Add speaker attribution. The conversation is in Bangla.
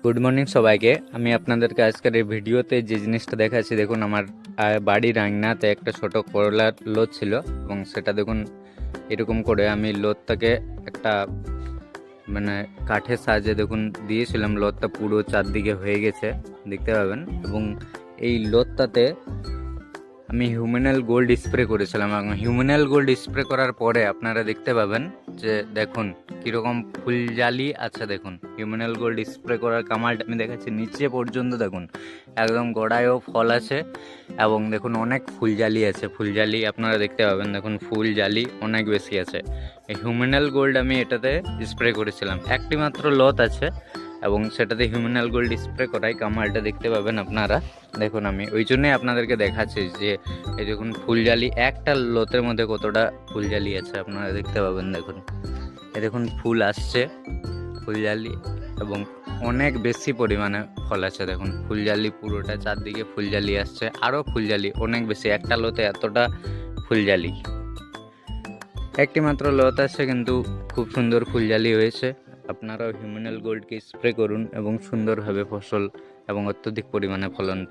Speaker 1: গুড মর্নিং সবাইকে। আমি আপনাদেরকে আজকের এই ভিডিওতে যে জিনিসটা দেখাচ্ছি, দেখুন আমার বাড়ির আঙিনাতে একটা ছোট করলার লোদ ছিল এবং সেটা দেখুন এরকম করে আমি লোদটাকে একটা মানে কাঠের সাহায্যে দেখুন দিয়েছিলাম। লোদটা পুরো চারদিকে হয়ে গেছে, দেখতে পাবেন। এবং এই লোদটাতে আমি হিউম্যানাল গোল্ড স্প্রে করেছিলাম এবং হিউম্যানাল গোল্ড স্প্রে করার পরে আপনারা দেখতে পাবেন যে দেখুন কীরকম ফুলজালি আছে। দেখুন হিউম্যানাল গোল্ড স্প্রে করার কামালটা আমি দেখাচ্ছি, নিচে পর্যন্ত দেখুন একদম গোড়ায়ও ফল আছে এবং দেখুন অনেক ফুলজালি আছে। ফুলজালি আপনারা দেখতে পাবেন, দেখুন ফুলজালি অনেক বেশি আছে। এই হিউম্যানাল গোল্ড আমি এটাতে স্প্রে করেছিলাম, একটি মাত্র লত আছে এবং সেটাতে হিউম্যানাল গোল্ড স্প্রে করাই কামালটা দেখতে পাবেন আপনারা। দেখুন আমি ওই জন্যই আপনাদেরকে দেখাচ্ছি যে এই দেখুন ফুলজালি, একটা লতের মধ্যে কতটা ফুলজালি আছে আপনারা দেখতে পাবেন। দেখুন এই দেখুন ফুল আসছে, ফুলজালি এবং অনেক বেশি পরিমাণে ফল আছে। দেখুন ফুলজালি পুরোটা চারদিকে ফুলজালি আসছে, আরও ফুলজালি অনেক বেশি। একটা লতে এতটা ফুলজালি, একটি মাত্র লত আছে কিন্তু খুব সুন্দর ফুলজালি হয়েছে। আপনারাও হিউম্যানাল গোল্ডকে স্প্রে করুন এবং সুন্দরভাবে ফসল এবং অত্যধিক পরিমাণে ফলন পান।